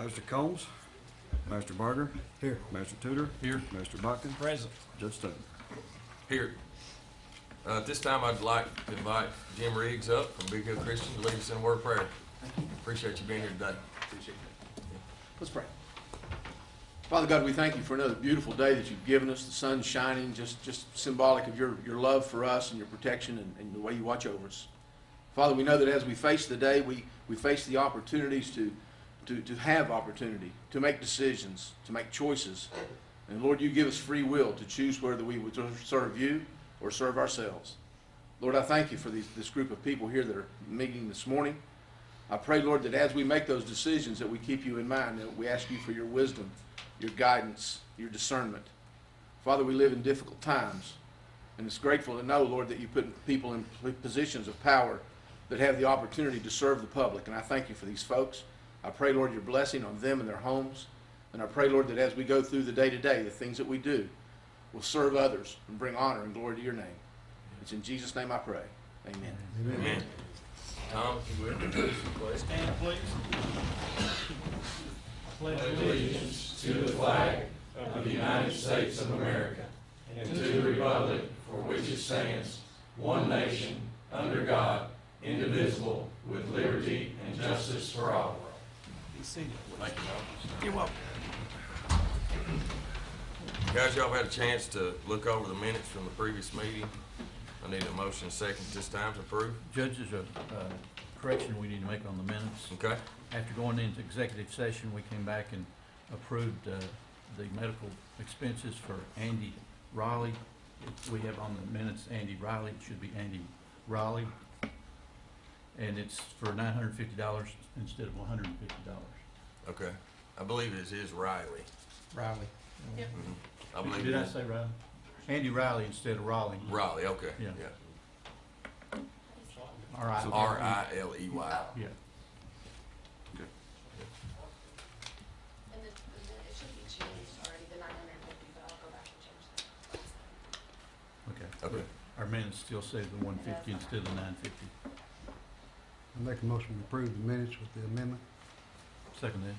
Master Combs. Master Barger. Here. Master Tudor. Here. Master Botkin. Present. Judge Stone. Here. At this time, I'd like to invite Jim Riggs up from Big Hill Christian to lead us in a word of prayer. Appreciate you being here today. Appreciate that. Let's pray. Father God, we thank you for another beautiful day that you've given us. The sun's shining, just symbolic of your love for us and your protection and the way you watch over us. Father, we know that as we face the day, we face the opportunities to have opportunity, to make decisions, to make choices. And Lord, you give us free will to choose whether we would serve you or serve ourselves. Lord, I thank you for this group of people here that are meeting this morning. I pray, Lord, that as we make those decisions that we keep you in mind, that we ask you for your wisdom, your guidance, your discernment. Father, we live in difficult times, and it's grateful to know, Lord, that you put people in positions of power that have the opportunity to serve the public, and I thank you for these folks. I pray, Lord, your blessing on them and their homes, and I pray, Lord, that as we go through the day-to-day, the things that we do will serve others and bring honor and glory to your name. It's in Jesus' name I pray. Amen. Amen. Tom, if you would, please. Stand, please. Pledge allegiance to the flag of the United States of America and to the republic for which it stands, one nation, under God, indivisible, with liberty and justice for all. Be seated. Thank you, Tom. You're welcome. Guys, y'all had a chance to look over the minutes from the previous meeting. I need a motion second this time to approve. Judge, there's a correction we need to make on the minutes. Okay. After going into executive session, we came back and approved the medical expenses for Andy Riley. We have on the minutes Andy Riley. It should be Andy Riley. And it's for $950 instead of $150. Okay. I believe it is Riley. Riley. Yep. Mm-hmm. I believe Did it I is say Riley? Andy Riley instead of Raleigh. Riley. Okay. Yeah. Yeah. All right. R-I-L-E-Y. Yeah. Okay. And then it should be changed already, the 950, but I'll go back and change that. Okay. Okay. Our minutes still say the 150 instead of the 950. I make a motion to approve the minutes with the amendment. Second that.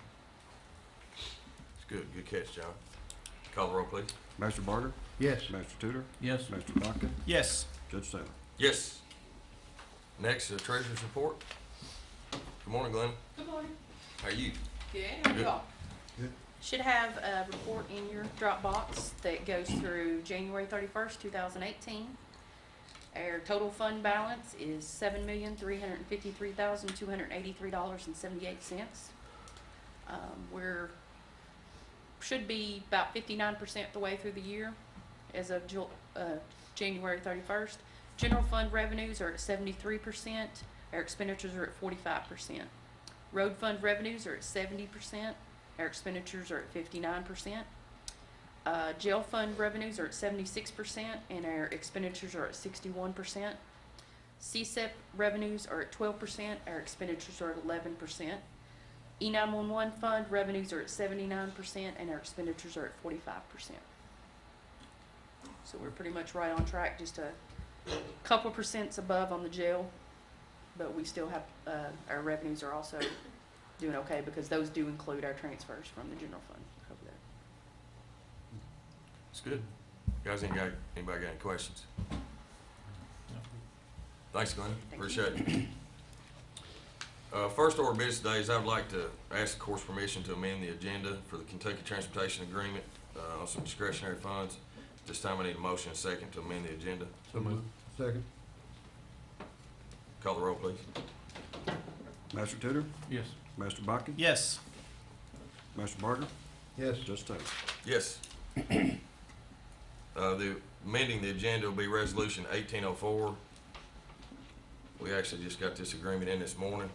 It's good. Good catch, John. Call the roll, please. Master Barger. Yes. Master Tudor. Yes. Master Botkin. Yes. Judge Stone. Yes. Next, the treasurer's report. Good morning, Glenn. Good morning. How are you? Good, how are Good. you all? Good. Should have a report in your Dropbox that goes through January 31st, 2018. Our total fund balance is $7,353,283.78. Should be about 59% the way through the year as of January 31st. General fund revenues are at 73%. Our expenditures are at 45%. Road fund revenues are at 70%. Our expenditures are at 59%. Jail fund revenues are at 76%, and our expenditures are at 61%. CSEP revenues are at 12%. Our expenditures are at 11%. E911 fund revenues are at 79%, and our expenditures are at 45%. So we're pretty much right on track, just a couple of percents above on the jail, but we still have, our revenues are also doing okay because those do include our transfers from the general fund over there. It's good. Guys, anybody got any questions? Thanks, Glenn. Appreciate it. First order of business today is I would like to ask the court's permission to amend the agenda for the Kentucky Transportation Agreement on some discretionary funds. This time I need a motion and a second to amend the agenda. So moved. Second. Call the roll, please. Master Tudor. Yes. Master Botkin. Yes. Master Barger. Yes. Judge Stone. Yes. The amending the agenda will be resolution 1804. We actually just got this agreement in this morning.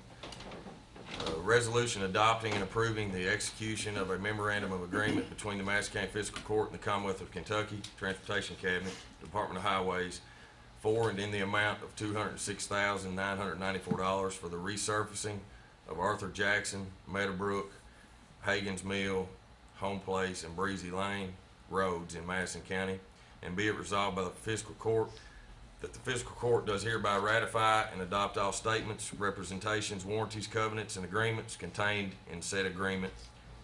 Resolution adopting and approving the execution of a memorandum of agreement between the Madison County Fiscal Court and the Commonwealth of Kentucky Transportation Cabinet, Department of Highways, for and in the amount of $206,994 for the resurfacing of Arthur Jackson, Meadowbrook, Hagen's Mill, Home Place, and Breezy Lane roads in Madison County, and be it resolved by the Fiscal Court that the Fiscal Court does hereby ratify and adopt all statements, representations, warranties, covenants, and agreements contained in said agreement,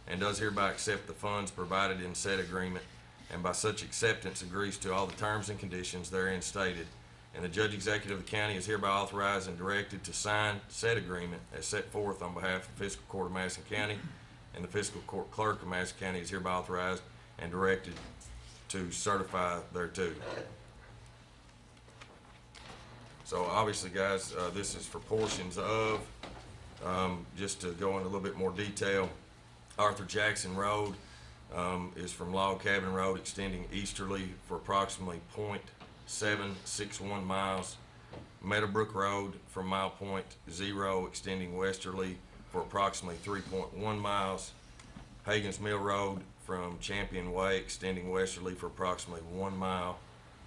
and does hereby accept the funds provided in said agreement, and by such acceptance agrees to all the terms and conditions therein stated. And the Judge Executive of the county is hereby authorized and directed to sign said agreement as set forth on behalf of the Fiscal Court of Madison County, and the Fiscal Court Clerk of Madison County is hereby authorized and directed to certify thereto. So obviously, guys, this is for portions of, just to go into a little bit more detail, Arthur Jackson Road is from Log Cabin Road extending easterly for approximately 0.761 miles. Meadowbrook Road from mile point 0 extending westerly for approximately 3.1 miles. Hagen's Mill Road from Champion Way extending westerly for approximately 1 mile.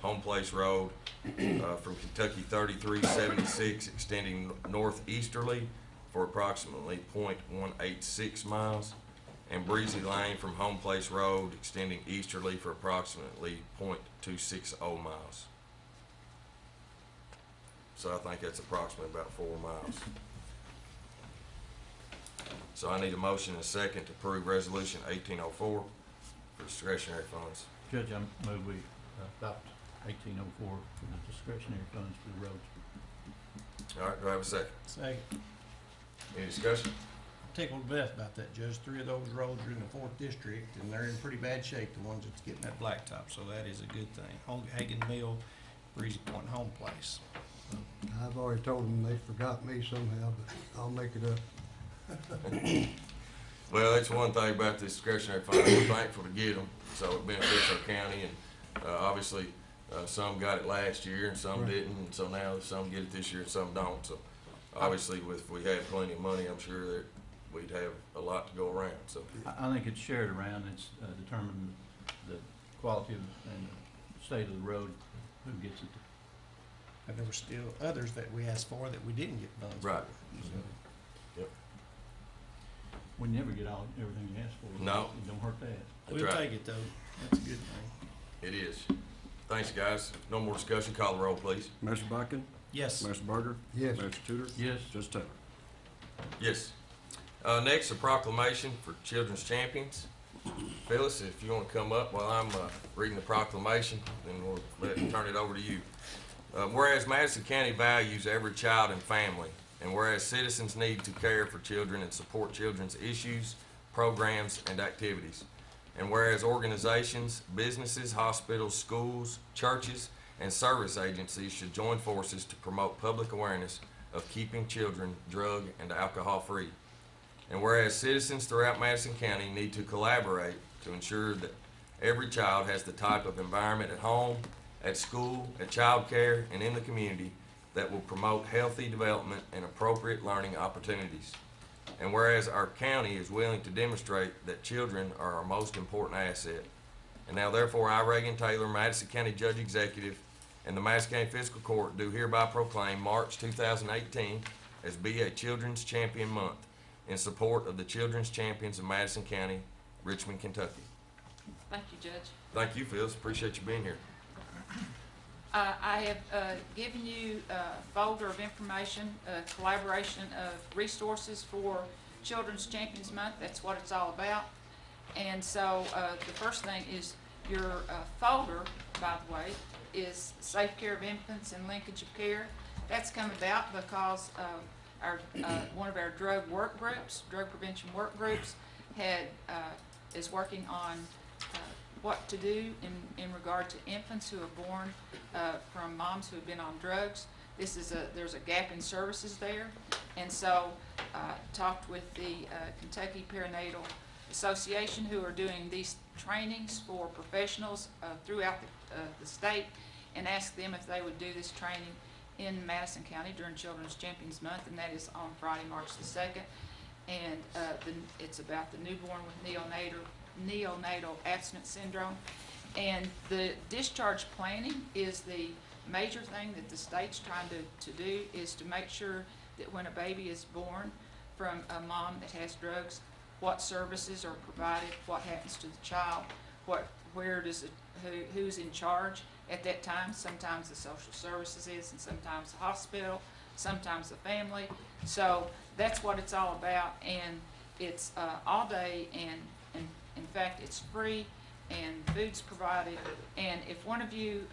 Home Place Road from Kentucky 3376 extending northeasterly for approximately 0.186 miles. And Breezy Lane from Home Place Road extending easterly for approximately 0.260 miles. So I think that's approximately about 4 miles. So I need a motion and a second to approve Resolution 1804 for discretionary funds. Judge, I move we adopt 1804 for the discretionary funds for the roads. All right, do I have a second? Second. Any discussion? Tickled to death about that, Judge. 3 of those roads are in the 4th district, and they're in pretty bad shape, the ones that's getting that blacktop, so that is a good thing. Hagen Mill, Breezy Point, and Home Place. I've already told them they forgot me somehow, but I'll make it up. Well, that's one thing about this discretionary fund. We're thankful to get them, so it benefits our county, and obviously some got it last year and some Right. didn't, and so now some get it this year and some don't. So obviously, if we had plenty of money, I'm sure that we'd have a lot to go around. So I think it's shared around, it's determined the quality of and the state of the road, who gets it. And there were still others that we asked for that we didn't get funds for. Right. So, We never get everything you ask for. No. It don't hurt that. That's we'll right. take it, though. That's a good thing. It is. Thanks, guys. No more discussion. Call the roll, please. Mr. Buckin? Yes. Mr. Barker? Yes. Mr. Tudor? Yes. Judge Taylor? Yes. Next, a proclamation for Children's Champions. Phyllis, if you want to come up while I'm reading the proclamation, then we'll turn it over to you. Whereas Madison County values every child and family, and whereas citizens need to care for children and support children's issues, programs, and activities, and whereas organizations, businesses, hospitals, schools, churches, and service agencies should join forces to promote public awareness of keeping children drug and alcohol free. And whereas citizens throughout Madison County need to collaborate to ensure that every child has the type of environment at home, at school, at child care, and in the community that will promote healthy development and appropriate learning opportunities. And whereas our county is willing to demonstrate that children are our most important asset. And now therefore I, Reagan Taylor, Madison County Judge Executive, and the Madison County Fiscal Court do hereby proclaim March 2018 as be a Children's Champion Month in support of the Children's Champions of Madison County, Richmond, Kentucky. Thank you, Judge. Thank you, Phyllis. Appreciate you being here. I have given you a folder of information, a collaboration of resources for Children's Champions Month. That's what it's all about. And so the first thing is your folder, by the way, is Safe Care of Infants and Linkage of Care. That's come about because our one of our drug prevention work groups, is working on what to do in regard to infants who are born from moms who have been on drugs. There's a gap in services there, and so talked with the Kentucky Perinatal Association, who are doing these trainings for professionals throughout the state, and asked them if they would do this training in Madison County during Children's Champions Month, and that is on Friday, March the 2nd. And it's about the newborn with neonatal abstinence syndrome. And the discharge planning is the major thing that the state's trying to do, is to make sure that when a baby is born from a mom that has drugs, what services are provided, what happens to the child, who's in charge at that time. Sometimes the social services is, and sometimes the hospital, sometimes the family. So that's what it's all about. And It's all day, and in fact, it's free, and food's provided. And if one of you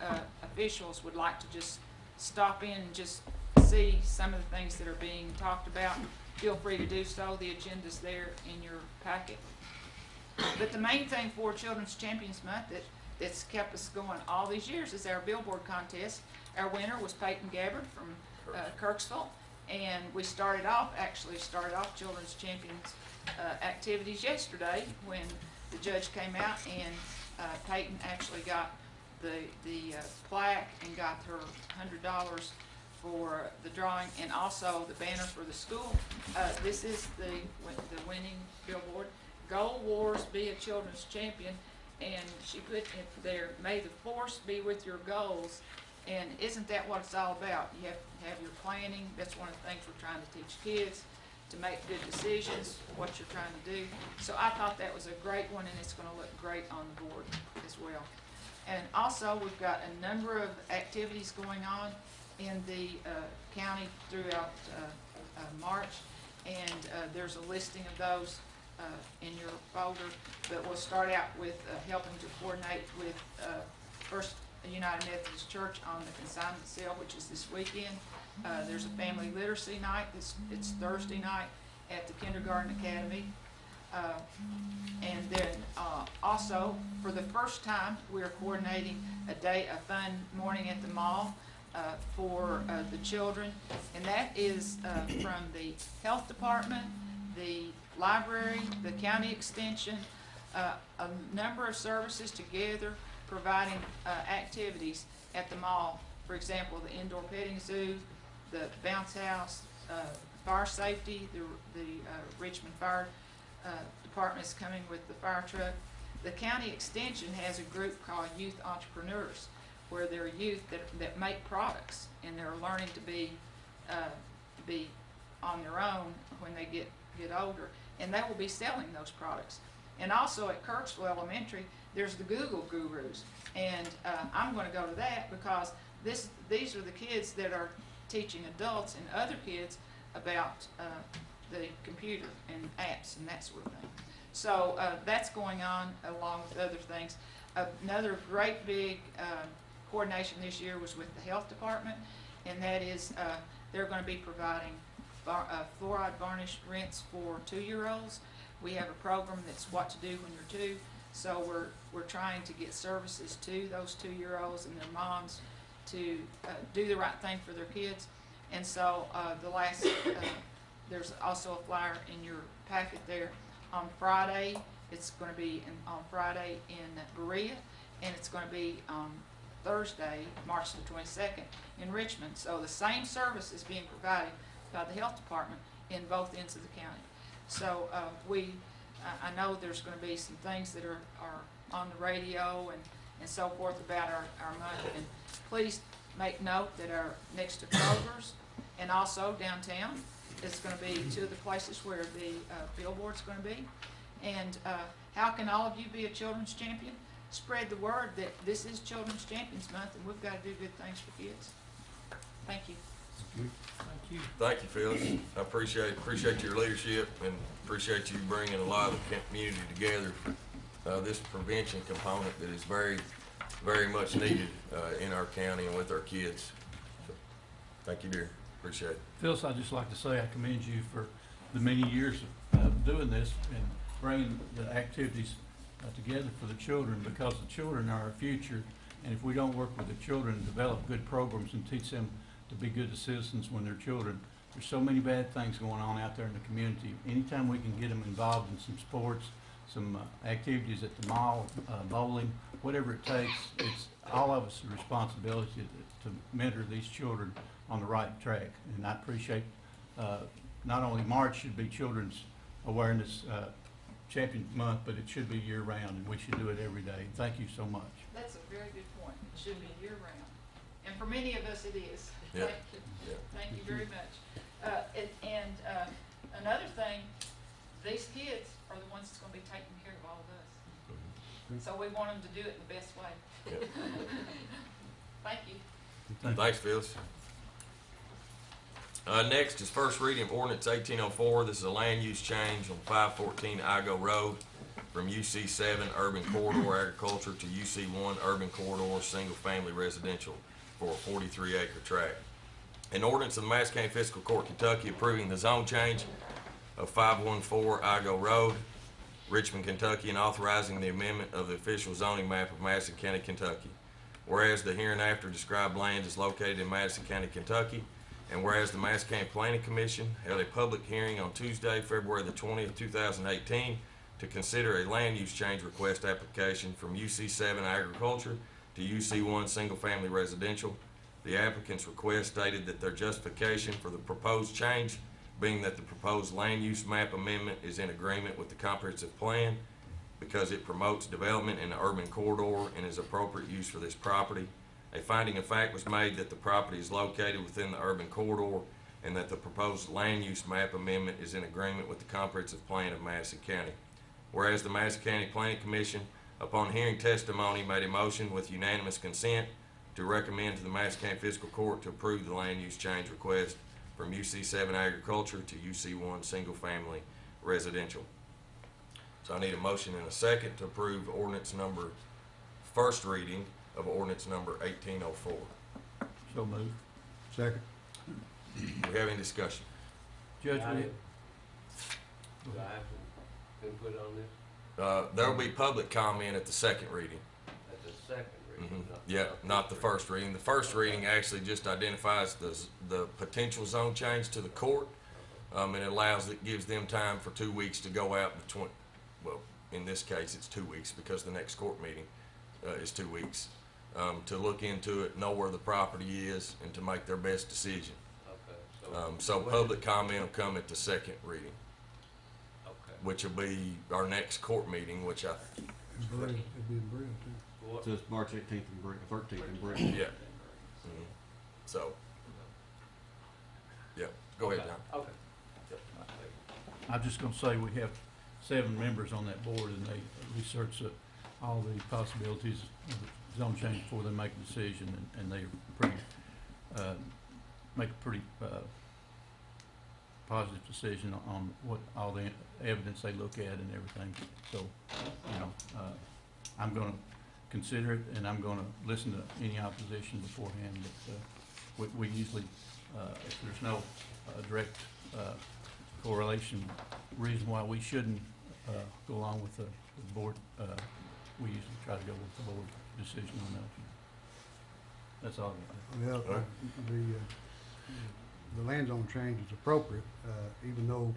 officials would like to just stop in and just see some of the things that are being talked about, feel free to do so. The agenda's there in your packet. But the main thing for Children's Champions Month that's kept us going all these years is our billboard contest. Our winner was Peyton Gabbard from Kirksville, and we started off Children's Champions activities yesterday when the judge came out, and Peyton actually got the plaque and got her $100 for the drawing, and also the banner for the school. This is the winning billboard. Goal Wars, be a children's champion, and she put it there, may the force be with your goals. And isn't that what it's all about? You have to have your planning. That's one of the things we're trying to teach kids, to make good decisions, what you're trying to do. So I thought that was a great one, and it's going to look great on the board as well. And also, we've got a number of activities going on in the county throughout March, and there's a listing of those in your folder. But we'll start out with helping to coordinate with First United Methodist Church on the consignment sale, which is this weekend. There's a family literacy night. It's Thursday night at the Kindergarten Academy. And then also, for the first time, we are coordinating a fun morning at the mall for the children. And that is from the health department, the library, the county extension, a number of services together providing activities at the mall. For example, the indoor petting zoo, the bounce house, fire safety, the Richmond Fire Department is coming with the fire truck. The county extension has a group called Youth Entrepreneurs, where they're youth that make products, and they're learning to be on their own when they get older, and they will be selling those products. And also at Kirksville Elementary, there's the Google Gurus, and I'm going to go to that because these are the kids that are teaching adults and other kids about the computer and apps and that sort of thing. So that's going on along with other things. Another great big coordination this year was with the health department, and that is they're going to be providing fluoride varnish rinse for 2-year-olds. We have a program that's what to do when you're 2, so we're trying to get services to those 2-year-olds and their moms to do the right thing for their kids. And so there's also a flyer in your packet there. On Friday, it's going to be on Friday in Berea, and it's going to be on Thursday, March the 22nd in Richmond. So the same service is being provided by the health department in both ends of the county. So I know there's going to be some things that are on the radio and so forth about our month. And please make note that our next to Kroger's and also downtown is going to be 2 of the places where the billboard's going to be. And how can all of you be a children's champion? Spread the word that this is Children's Champions Month, and we've got to do good things for kids. Thank you. Thank you. Thank you, Phyllis. I appreciate your leadership, and appreciate you bringing a lot of the community together for this prevention component that is very, very much needed in our county and with our kids. So, thank you, dear. Appreciate it. Phyllis, I'd just like to say I commend you for the many years of doing this and bringing the activities together for the children, because the children are our future, and if we don't work with the children and develop good programs and teach them to be good citizens when they're children, there's so many bad things going on out there in the community. Anytime we can get them involved in some sports, some activities at the mall, bowling, whatever it takes, it's all of us a responsibility to mentor these children on the right track. And I appreciate not only March should be Children's Awareness Champion Month, but it should be year-round, and we should do it every day. Thank you so much. That's a very good point. It should be year-round. And for many of us, it is. Yeah. Thank you. Yeah. Thank you very much. Another thing, these kids are the ones that's going to be taking care of all of us. So we want them to do it the best way. Yeah. Thank you. Thanks, Phyllis. Next is first reading of ordinance 1804. This is a land use change on 514 Igo Road from UC 7 Urban Corridor Agriculture to UC 1 Urban Corridor Single Family Residential for a 43-acre tract. An ordinance of the Madison County Fiscal Court, Kentucky, approving the zone change of 514 Igo Road, Richmond, Kentucky, and authorizing the amendment of the official zoning map of Madison County, Kentucky. Whereas the hereinafter described land is located in Madison County, Kentucky, and whereas the Madison County Planning Commission held a public hearing on Tuesday, February the 20th, 2018, to consider a land use change request application from UC 7 Agriculture to UC 1 Single Family Residential. The applicant's request stated that their justification for the proposed change being that the proposed land use map amendment is in agreement with the comprehensive plan because it promotes development in the urban corridor and is appropriate use for this property. A finding of fact was made that the property is located within the urban corridor and that the proposed land use map amendment is in agreement with the comprehensive plan of Madison County. Whereas the Madison County Planning Commission, upon hearing testimony, made a motion with unanimous consent to recommend to the Madison County Fiscal Court to approve the land use change request from UC 7 Agriculture to UC 1 Single Family Residential. So I need a motion and a second to approve ordinance number, first reading of ordinance number 1804. So moved. Second. Do we have any discussion? Judge, Do I we, have some input on this? There will be public comment at the second reading. At the second reading? Yeah, not the first reading. The first reading actually just identifies the potential zone change to the court, and it gives them time for 2 weeks to go out between, well, in this case, it's 2 weeks because the next court meeting is 2 weeks, to look into it, know where the property is, and to make their best decision. Okay, So public comment will come at the second reading, okay. which will be our next court meeting, which It'd be in Brill too. What- So it's March 18th and 13th and Brill. yeah. So, yeah, go ahead, John. Okay. I'm just gonna say we have 7 members on that board and they research all the possibilities of the zone change before they make a decision and they pretty, make a pretty, positive decision on what all the evidence they look at and everything. So, you know, I'm gonna consider it and I'm gonna listen to any opposition beforehand, but, we usually, if there's no, direct, correlation, reason why we shouldn't, go along with the board, we usually try to go with the board decision on that. That's all. Well, All right. the land zone change is appropriate, even though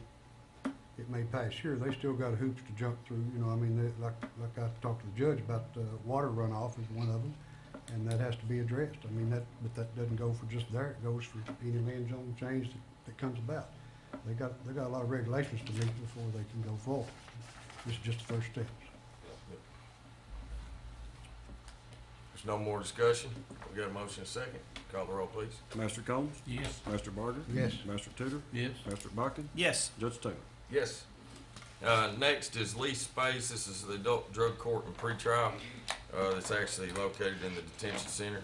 it may pass here, they still got hoops to jump through, you know, I mean, like I talked to the judge about, water runoff is one of them, and that has to be addressed. I mean, but that doesn't go for just there, it goes for any land zone change that comes about. They got a lot of regulations to meet before they can go forward. This is just the first steps. There's no more discussion. We got a motion and a second. Call the roll, please. Master Combs? Yes. Master Barger? Yes. Master Tudor? Yes. Master Bucking? Yes. Judge Taylor? Yes. Next is lease space. This is the adult drug court and pretrial. That's actually located in the detention center.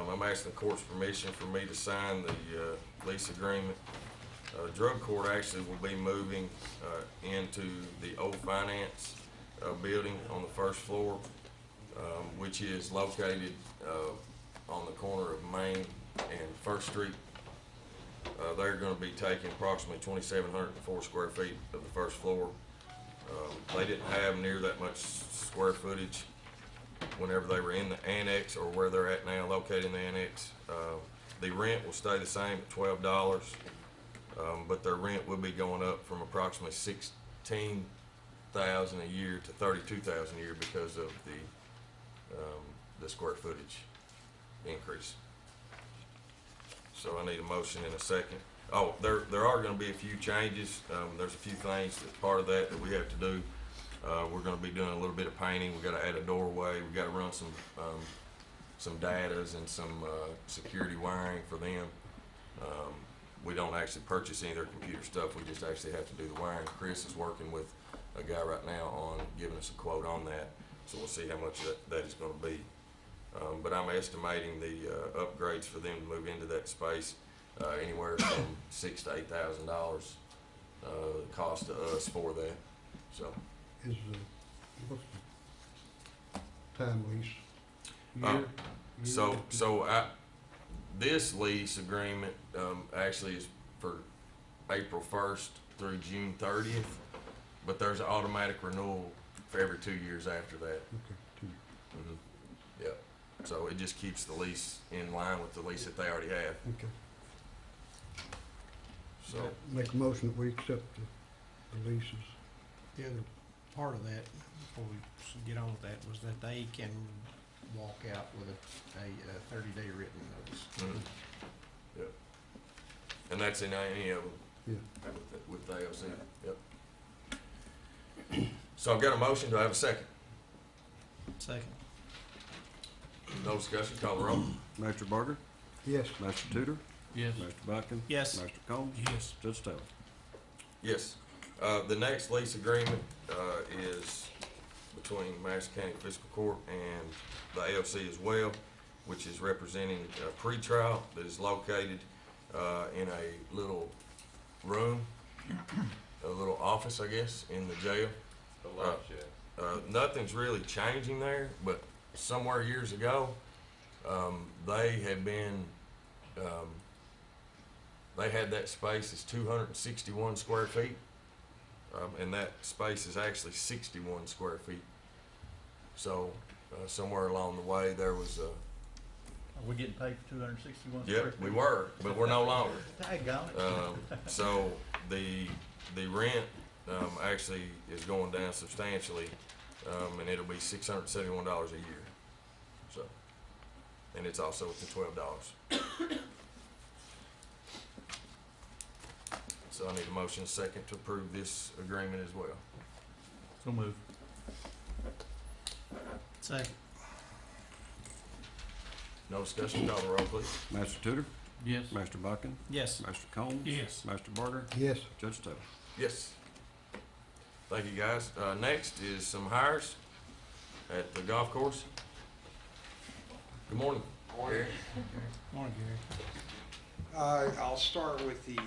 I'm asking the court's permission for me to sign the lease agreement. Drug court actually will be moving into the old finance building on the first floor, which is located on the corner of Main and First Street. They're going to be taking approximately 2,704 square feet of the first floor. They didn't have near that much square footage whenever they were in the annex or where they're at now, located in the annex. The rent will stay the same at $12, but their rent will be going up from approximately $16,000 a year to $32,000 a year because of the square footage increase. So I need a motion in a second. Oh, there are gonna be a few changes. There's a few things that's part of that we have to do. We're gonna be doing a little bit of painting. We gotta add a doorway. We gotta run some datas and some security wiring for them. We don't actually purchase any of their computer stuff. We just actually have to do the wiring. Chris is working with a guy right now on giving us a quote on that. So we'll see how much that is gonna be. But I'm estimating the upgrades for them to move into that space anywhere from $6,000 to $8,000, cost to us for that, so. Is, what's the time lease? Uh, Year? This lease agreement, actually is for April 1st through June 30th, but there's an automatic renewal for every 2 years after that. Okay, 2 years. Yep, so it just keeps the lease in line with the lease that they already have, Okay. so. Make a motion that we accept the leases. The other part of that, before we get on with that, was that they can walk out with a 30-day written notice. Mhm. Yep. And that's in any of them. Yeah. With the AOC, yep. So I've got a motion, do I have a second? Second. No discussion, call the roll. Master Barger, Yes. Master Tudor, Yes. Master Buckin, Yes. Master Combs, Yes. Judge Taylor. Yes. The next lease agreement, is between Madison County Fiscal Court and the AOC as well, which is representing a pretrial that is located, in a little room, a little office, I guess, in the jail. Nothing's really changing there, but somewhere years ago, they had been, they had that space is 261 square feet, and that space is actually 61 square feet. So, somewhere along the way, there was a, Are we getting paid for 261 square yep, feet? we were, but we're no longer. Daggone it. So the rent, actually is going down substantially, and it'll be $671 a year. So, and it's also within $12. So I need a motion and a second to approve this agreement as well. So move. Second. No discussion, call the roll, please. Master Tudor, Yes. Master Buckin, Yes. Master Combs. Yes. Master Barger, Yes. Judge Taylor. Yes. Thank you, guys. Next is some hires at the golf course. Good morning. Gary. Morning, Gary. I'll start with the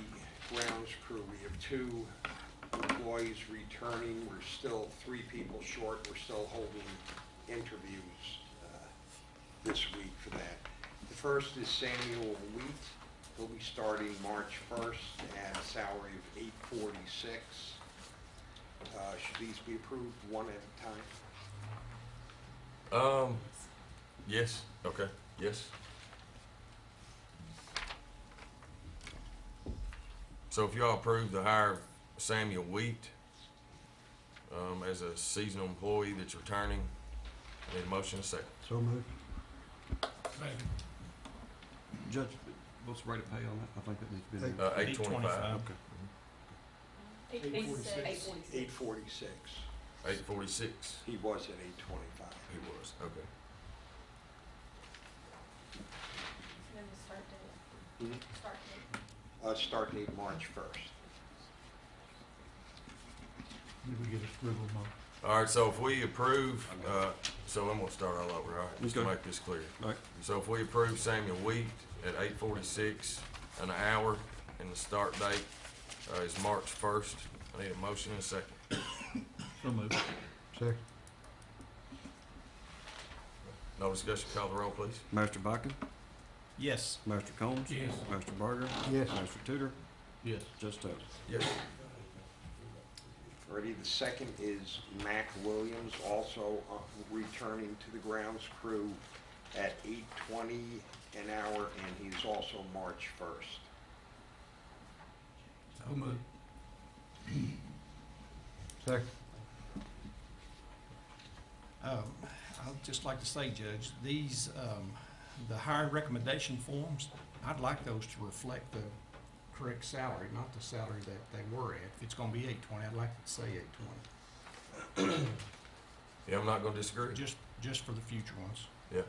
grounds crew. We have 2 employees returning. We're still 3 people short. We're still holding interviews this week for that. The first is Samuel Wheat. He'll be starting March 1st at a salary of $846. Should these be approved one at a time? Yes, okay, yes. So if y'all approve the hire of Samuel Wheat, as a seasonal employee that's returning, I need a motion and a second. So moved. Judge, what's the rate of pay on that? I think that needs to be in there. $825. Okay. 846. 846. He was at 825. He was, okay. Then the start date. Mhm. Start date. Start date March 1st. Did we get a scribble mark? All right, so if we approve, so I'm gonna start all over, all right, just to Okay. make this clear. All right. So if we approve Samuel Wheat at $846 an hour, and the start date, is March 1st, I need a motion and a second. So move. Second. No discussion, call the roll, please. Master Buckin, Yes. Master Combs. Yes. Master Barger, Yes. Master Tudor, Yes. Judge Taylor. Yes. Already, the second is Mac Williams, also returning to the grounds crew at $820 an hour, and he's also March 1st. So moved. Second. I'd just like to say, Judge, these, the hire recommendation forms, I'd like those to reflect the correct salary, not the salary that they were at. If it's gonna be 820, I'd like it to say 820, Yeah, I'm not gonna disagree. just for the future ones. Yeah.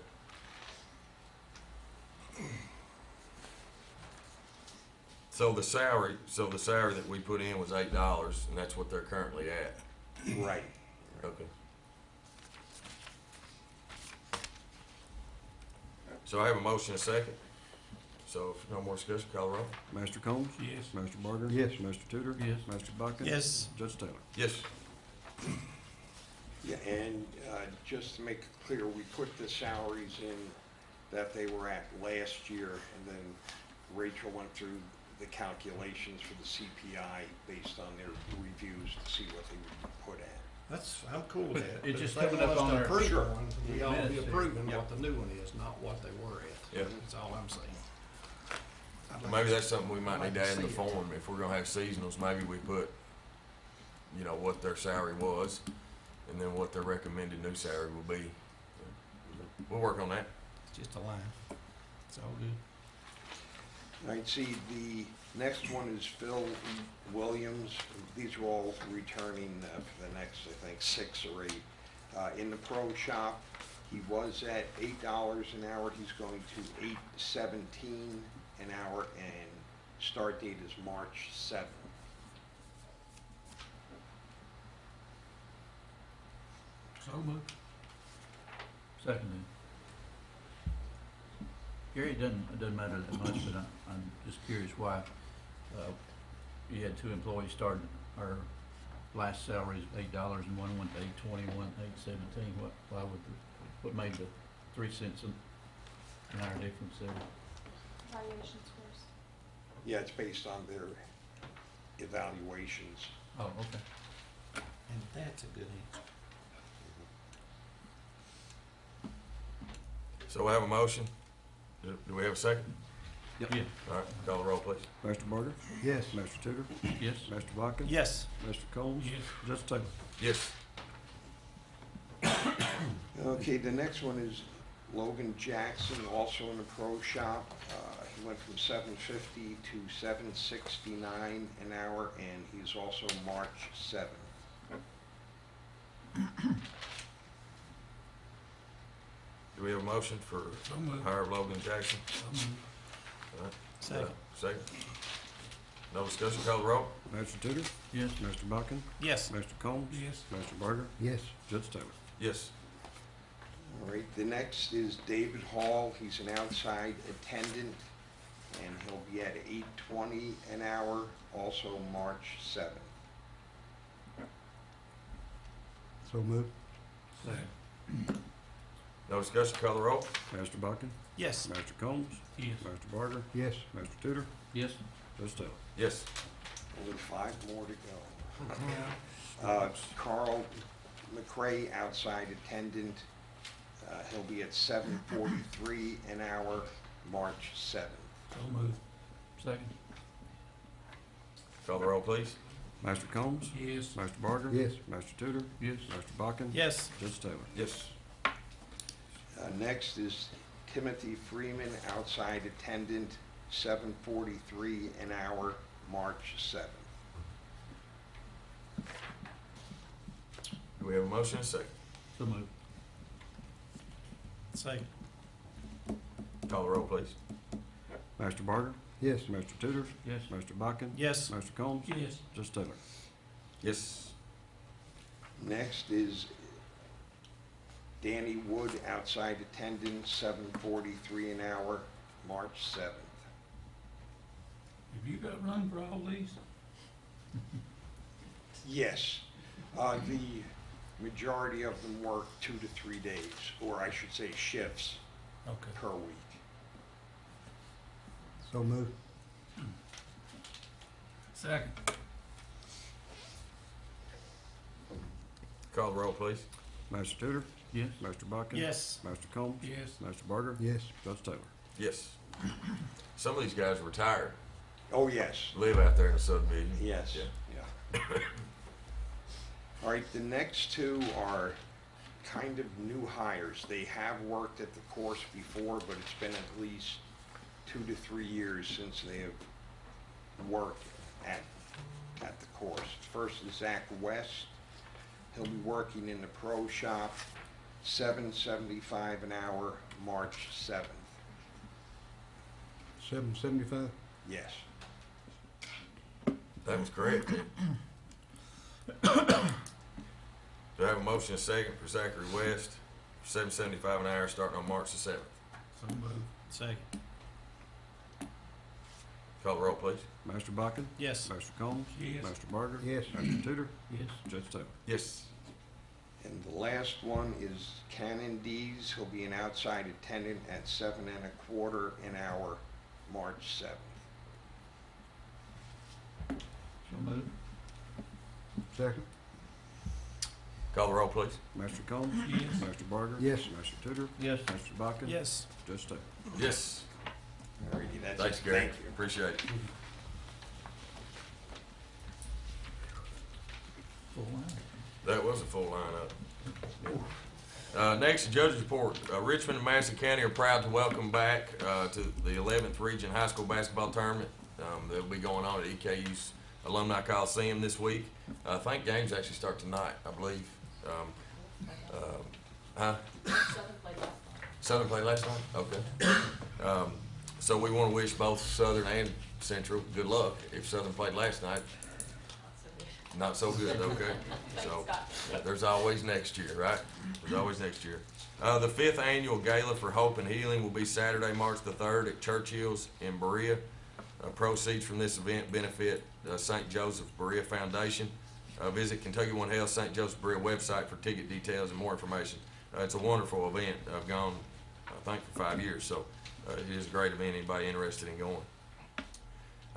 So the salary that we put in was $8, and that's what they're currently at. Right. Okay. So I have a motion and a second. So if no more discussion, call the roll. Master Combs? Yes. Master Barger? Yes. Master Tudor? Yes. Master Bucking? Yes. Judge Taylor? Yes. Yeah, and just to make it clear, we put the salaries in that they were at last year, and then Rachel went through the calculations for the CPI based on their reviews to see what they would be put at. I'm cool with that. It's but just if they coming up want us on to our- approve Sure. one, we ought to be Minutes here. approving Yep. what the new one is, not what they were at. Yeah. That's all I'm saying. I'd like Maybe to- that's something we might I'd like need to add in see the it. form. If we're gonna have seasonals, maybe we put, you know, what their salary was, and then what their recommended new salary will be. We'll work on that. It's just a line. It's all good. All right, see, the next one is Phil Williams. These are all returning for the next, I think, 6 or 8. In the pro shop, he was at $8 an hour. He's going to $8.17 an hour, and start date is March 7th. So moved. Seconded. Gary, it doesn't matter that much, but I'm just curious why, you had 2 employees starting, our last salary is $8 and one went to $8.20, one $8.17. Why would what made the 3 cents an hour difference there? Evaluation scores. Yeah, it's based on their evaluations. Oh, okay. And that's a good answer. So we have a motion. Do we have a second? Yeah. All right, call the roll, please. Master Barger? Yes. Master Tudor? Yes. Master Bucking? Yes. Master Combs? Yes. Judge Taylor? Yes. Okay, the next one is Logan Jackson, also in the pro shop. He went from $7.50 to $7.69 an hour, and he's also March 7th. Do we have a motion for So moved. hire of Logan Jackson? So moved. All right. Second. Second. No discussion, call the roll. Master Tudor? Yes. Master Bucking? Yes. Master Combs? Yes. Master Barger? Yes. Judge Taylor? Yes. All right, the next is David Hall. He's an outside attendant, and he'll be at $8.20 an hour, also March 7th. So moved. No discussion, call the roll. Master Bucking? Yes. Master Combs? Yes. Master Barger? Yes. Master Tudor? Yes. Judge Taylor? Yes. Only 5 more to go. Carl McCray, outside attendant, he'll be at $7.43 an hour, March 7th. So moved. Second. Call the roll, please. Master Combs? Yes. Master Barger? Yes. Master Tudor? Yes. Master Bucking? Yes. Judge Taylor? Yes. Next is Timothy Freeman, outside attendant, $7.43 an hour, March 7th. Do we have a motion and a second? So moved. Second. Call the roll, please. Master Barger? Yes. Master Tudor? Yes. Master Bucking? Yes. Master Combs? Yes. Judge Taylor? Yes. Next is Danny Wood, outside attendant, $7.43 an hour, March 7th. Have you got run for all these? Yes, the majority of them work 2 to 3 days, or I should say shifts Okay. per week. So moved. Second. Call the roll, please. Master Tudor? Yes. Master Bucking? Yes. Master Combs? Yes. Master Barger? Yes. Judge Taylor? Yes. Some of these guys are retired, Oh, yes, live out there in the subdivision. yes, Yeah. yeah. All right, the next 2 are kind of new hires. They have worked at the course before, but it's been at least 2 to 3 years since they have worked at the course. First is Zach West. He'll be working in the pro shop, $7.75 an hour, March 7th. $7.75? Yes. That was correct. Do I have a motion and a second for Zachary West, $7.75 an hour, starting on March the 7th? So moved. Second. Call the roll, please. Master Bucking? Yes. Master Combs? Yes. Master Barger? Yes. Master Tudor? Yes. Judge Taylor? Yes. And the last one is Canon D's. He'll be an outside attendant at 7 1/4 an hour, March 7th. So moved. Second? Call the roll, please. Master Combs? Yes. Master Barger? Yes. Master Tudor? Yes. Master Bucking? Yes. Judge Taylor? Yes. Alrighty, that's it. Thanks, Gary. Thank you. Appreciate it. Full line. That was a full lineup. Next, the judge's report. Richmond and Madison County are proud to welcome back to the 11th Region High School Basketball Tournament. They'll be going on at EKU's Alumni Coliseum this week. I think games actually start tonight, I believe. Southern played last night? Okay. So we want to wish both Southern and Central good luck. If Southern played last night, not so good, okay? So there's always next year, right? There's always next year. The 5th annual Gala for Hope and Healing will be Saturday, March the 3rd at Churchill's in Berea. Proceeds from this event benefit St. Joseph Berea Foundation. Visit Kentucky One Health St. Joseph Berea website for ticket details and more information. It's a wonderful event. I've gone, I think, for 5 years, so it is a great event. Anybody interested in going?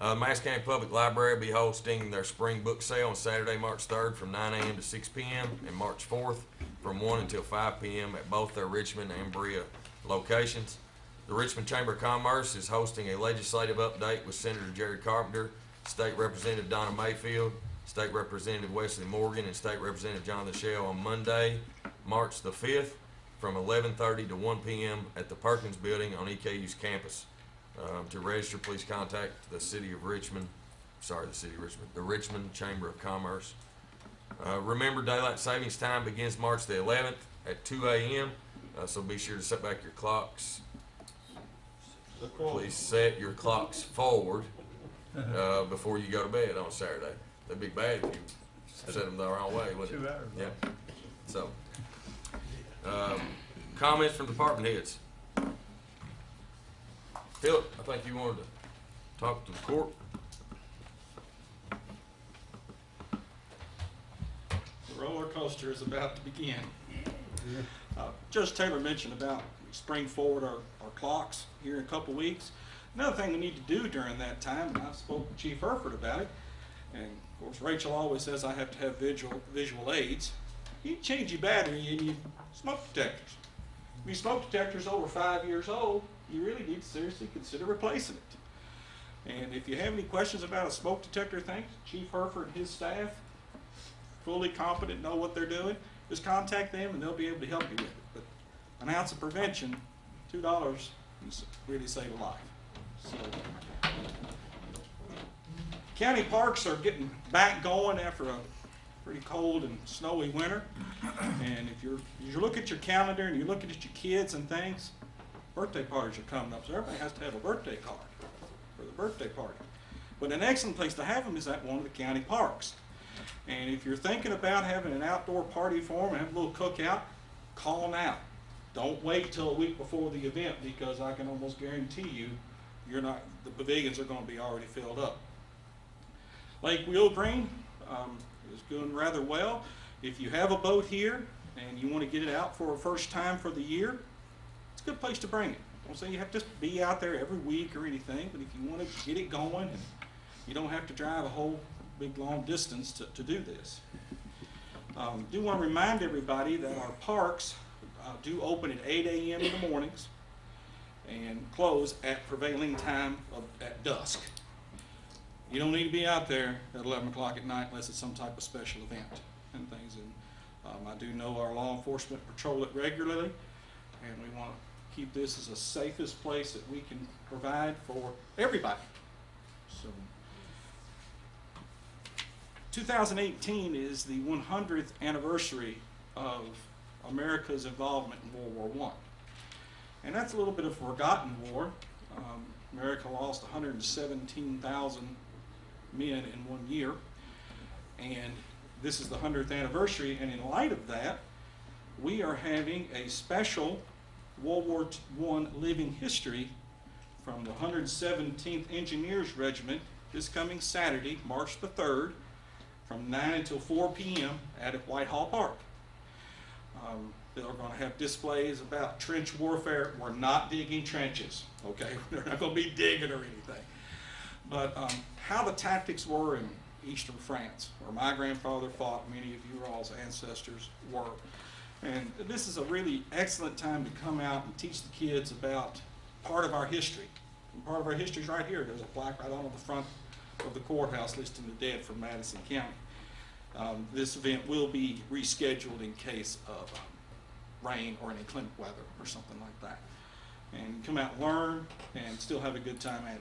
Madison County Public Library will be hosting their spring book sale on Saturday, March 3rd from 9 a.m. to 6 p.m. and March 4th from 1 until 5 p.m. at both their Richmond and Berea locations. The Richmond Chamber of Commerce is hosting a legislative update with Senator Jerry Carpenter, State Representative Donna Mayfield, State Representative Wesley Morgan, and State Representative Jonathan Shell on Monday, March the 5th from 11:30 to 1 p.m. at the Perkins Building on EKU's campus. To register, please contact the the Richmond Chamber of Commerce. Remember, daylight savings time begins March the 11th at 2 a.m., so be sure to set back your clocks. Please set your clocks forward before you go to bed on Saturday. That'd be bad if you set them the wrong way, wouldn't it? 2 hours. Yeah. So, comments from department heads. Philip, I think you wanted to talk to the court. The roller coaster is about to begin. Judge Taylor mentioned about spring forward our clocks here in a couple weeks. Another thing we need to do during that time, and I spoke to Chief Herford about it, and of course Rachel always says I have to have visual aids. You change your battery in your smoke detectors. If your smoke detector's over 5 years old, you really need to seriously consider replacing it. And if you have any questions about a smoke detector thing, Chief Herford and his staff, fully competent, know what they're doing, just contact them and they'll be able to help you with it. But an ounce of prevention, $2 can really save a life. So, county parks are getting back going after a pretty cold and snowy winter. And if you look at your calendar and you're looking at your kids and things, birthday parties are coming up, so everybody has to have a birthday card for the birthday party. But an excellent place to have them is at one of the county parks. And if you're thinking about having an outdoor party for them and have a little cookout, call now. Don't wait till a week before the event, because I can almost guarantee you, the pavilions are going to be already filled up. Lake Wheel Green is doing rather well. If you have a boat here and you want to get it out for a first time for the year, it's a good place to bring it. I don't say you have to be out there every week or anything, but if you want to get it going, and you don't have to drive a whole big long distance to do this. I do want to remind everybody that our parks do open at 8 a.m. in the mornings and close at prevailing time at dusk. You don't need to be out there at 11 o'clock at night unless it's some type of special event and things. And I do know our law enforcement patrol it regularly, and we want to keep this as the safest place that we can provide for everybody. So, 2018 is the 100th anniversary of America's involvement in World War I. And that's a little bit of a forgotten war. America lost 117,000 men in 1 year. And this is the 100th anniversary, and in light of that, we are having a special World War I living history from the 117th Engineers Regiment this coming Saturday, March the 3rd, from 9 until 4 p.m. at Whitehall Park. They're going to have displays about trench warfare. We're not digging trenches, okay? We're not going to be digging or anything. But how the tactics were in Eastern France, where my grandfather fought, many of your all's ancestors were. And this is a really excellent time to come out and teach the kids about part of our history. And part of our history is right here. There's a plaque right on the front of the courthouse listing the dead from Madison County. This event will be rescheduled in case of rain or inclement weather or something like that. And come out and learn and still have a good time at it.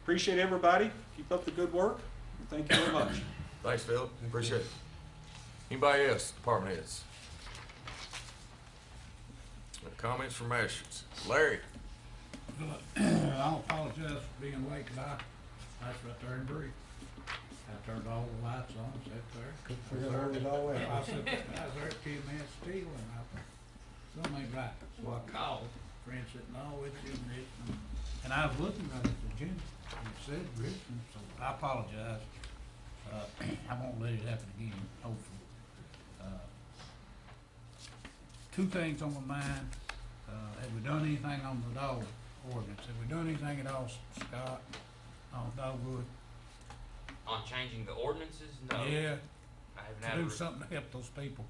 Appreciate everybody. Keep up the good work. And thank you very much. Thanks, Philip. Appreciate it. Anybody else, department heads? Comments from Masters? Larry? I'll apologize for being late, but that's right there in brief. I turned all the lights on, sat there. Couldn't figure out where it all went. I was there at 10 minutes still, and I thought, something ain't right. So I called. Friend said, no, it's in Richmond. And I was looking at the agenda, and it said Richmond, so I apologize. I won't let it happen again, hopefully. Two things on my mind. Have we done anything on the dog ordinance? Have we done anything at all, Scott, on dogwood? On changing the ordinances? No. Yeah, I haven't to had do something to help those people.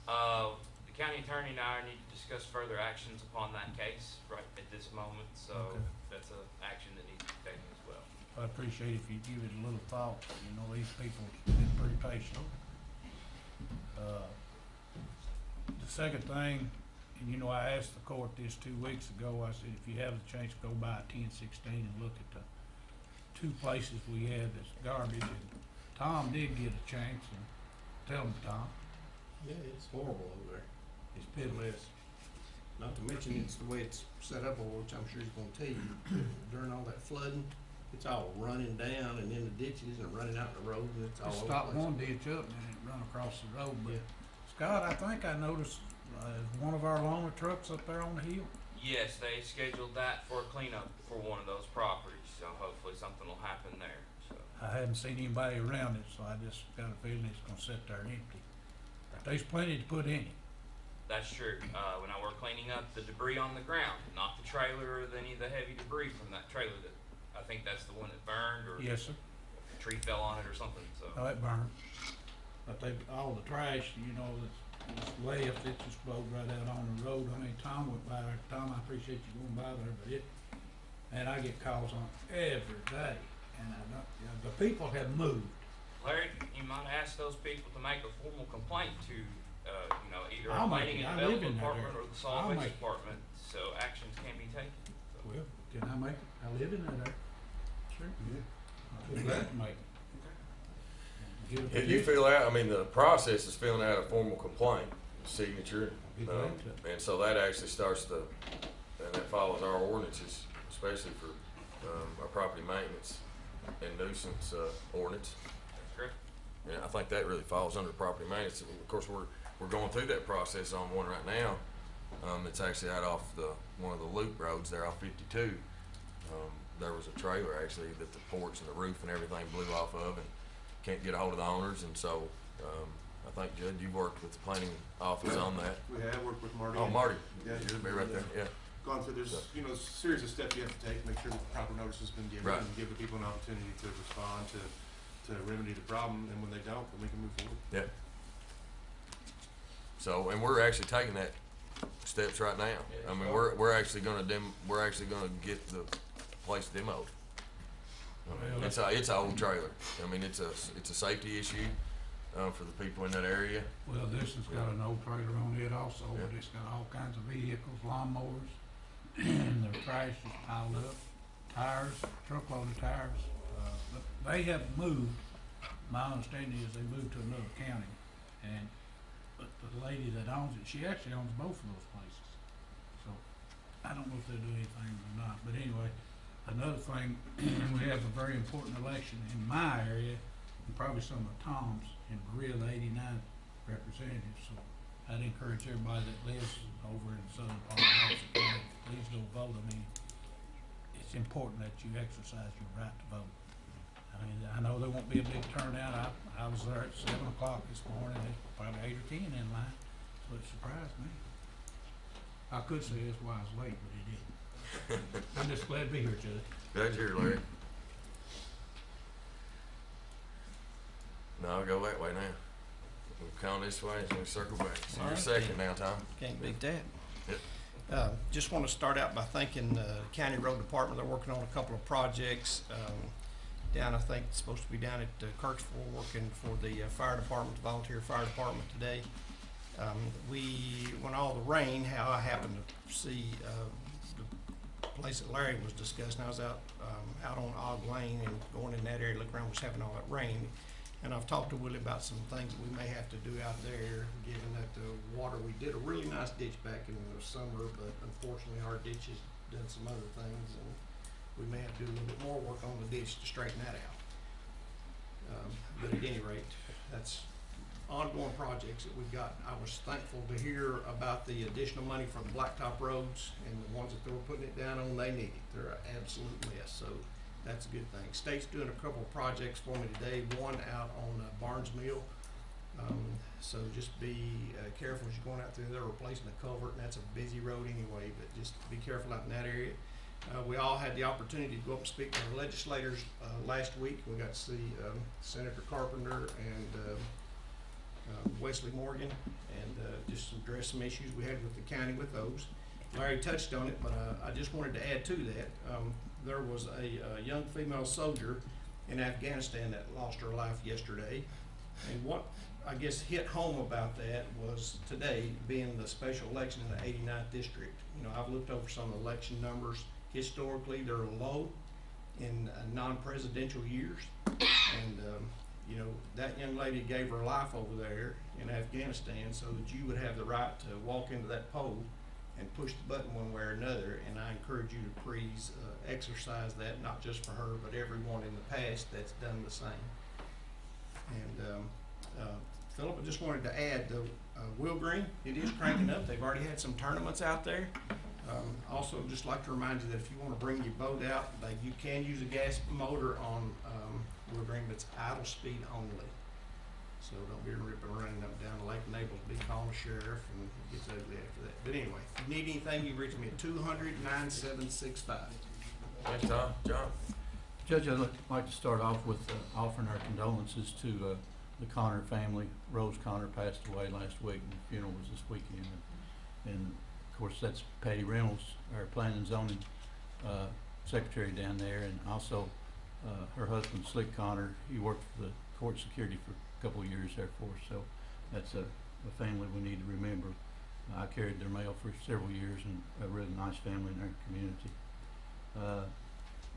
the county attorney and I need to discuss further actions upon that case right at this moment, so Okay. that's an action that needs to be taken as well. I appreciate if you give it a little thought. You know, these people have been pretty patient. The second thing, and you know, I asked the court this 2 weeks ago, I said, if you have the chance, go by 1016 and look at the two places we had that's garbage. And Tom did get a chance, and tell him, Tom. Yeah, it's horrible over there. It's pitiless. Not to mention it's the way it's set up, which I'm sure he's gonna tell you, during all that flooding, it's all running down and in the ditches and running out in the road, and it's all over the Stop place. one ditch up and then it run across the road. But Yeah. Scott, I think I noticed one of our loaner trucks up there on the hill. Yes, they scheduled that for a cleanup for one of those properties, so hopefully something will happen there, so. I hadn't seen anybody around it, so I just got a feeling it's gonna sit there empty. There's plenty to put in it. That's true. When I were cleaning up the debris on the ground, not the trailer or any of the heavy debris from that trailer that, I think that's the one that burned or Yes, sir. a tree fell on it or something, so. Oh, it burned. But they, all the trash, you know, that's left, it just blowed right out on the road. I mean, Tom went by there. Tom, I appreciate you going by there, but it, and I get calls on it every day. And I don't, you know, the people have moved. Larry, you might ask those people to make a formal complaint to, you know, either I'll our make planning it. and I live development in that department area. or the solid I'll waste make it. department, so actions can be taken. So. Well, can I make it? I live in that area. Sure. I'll be glad to make it. Get a If you petition. fill out, I mean, the process is filling out a formal complaint, signature, Be glad to. and so that actually starts the, and that follows our ordinances, especially for, our property maintenance and nuisance, ordinance. That's correct. And I think that really falls under property maintenance. Of course, we're going through that process on one right now. It's actually out off one of the loop roads there off 52. There was a trailer actually that the porch and the roof and everything blew off of, and can't get a hold of the owners, and so, I think, Judd, you worked with the planning office on that. We have worked with Marty. Oh, Marty, Yeah. you'll be right there, yeah. Gone through, there's, So- you know, a series of steps you have to take, make sure that the proper notice has been given, Right. and give the people an opportunity to respond, to remedy the problem, and when they don't, then we can move forward. Yep. So, and we're actually taking that steps right now. I mean, we're actually gonna get the place demoed. I mean, it's an old trailer. I mean, it's a safety issue, for the people in that area. Well, this has got an old trailer on it also, but Yeah. it's got all kinds of vehicles, lawnmowers, and the trash is piled up, tires, truckload of tires. But they have moved, my understanding is they moved to another county, and, but the lady that owns it, she actually owns both of those places. So, I don't know if they'll do anything or not, but anyway, another thing, we have a very important election in my area, and probably some of Tom's, in Berea, the 89th representative, so I'd encourage everybody that lives over in the southern part of Madison County, please go vote. I mean, it's it's important that you exercise your right to vote. I mean, I know there won't be a big turnout. I was there at 7 o'clock this morning, there's probably 8 or 10 in line, so it surprised me. I could say that's why I was late, but it didn't. I'm just glad to be here, Judge. Glad you're here, Larry. No, I'll go that way now. We'll come this way and we'll circle back. So All you're right. second now, Tom. Can't beat that. Yep. Just want to start out by thanking the County Road Department. They're working on a couple of projects down, I think it's supposed to be down at Kirksville, working for the fire department, the volunteer fire department today. When all the rain, how I happened to see the place that Larry was discussing, I was out on Og Lane and going in that area, looking around, was having all that rain. And I've talked to Willie about some things that we may have to do out there, given that the water, we did a really nice ditch back in the summer, but unfortunately our ditch has done some other things, and we may have to do a little bit more work on the ditch to straighten that out. But at any rate, that's ongoing projects that we've got. I was thankful to hear about the additional money for the blacktop roads, and the ones that they were putting it down on, they need it. They're an absolute mess, so that's a good thing. State's doing a couple of projects for me today, one out on Barnes Mill. So just be careful as you're going out through there, replacing the culvert, and that's a busy road anyway, but just be careful out in that area. We all had the opportunity to go up and speak to our legislators last week. We got to see Senator Carpenter and Wesley Morgan, and just address some issues we had with the county with those. Larry touched on it, but I just wanted to add to that. There was a young female soldier in Afghanistan that lost her life yesterday. And what I guess hit home about that was today being the special election in the 89th district. You know, I've looked over some of the election numbers. Historically, they're low in non-presidential years. And, you know, that young lady gave her life over there in Afghanistan so that you would have the right to walk into that poll and push the button one way or another. And I encourage you to please exercise that, not just for her, but everyone in the past that's done the same. And Philip, I just wanted to add, Will Green, it is cranking up. They've already had some tournaments out there. Also, just like to remind you that if you want to bring your boat out, you can use a gas motor on Will Green, but it's idle speed only. So don't be ripping running up down the Lake Naples, be calling the sheriff, and it gets ugly after that. But anyway, if you need anything, you can reach me at 200-9765. Thanks, Tom. John? Judge, I'd like to start off with offering our condolences to the Connor family. Rose Connor passed away last week, and the funeral was this weekend. And of course, that's Patty Reynolds, our planning and zoning secretary down there, and also her husband, Slick Connor. He worked for the court security for a couple of years there for us, so that's a family we need to remember. I carried their mail for several years, and a really nice family in our community.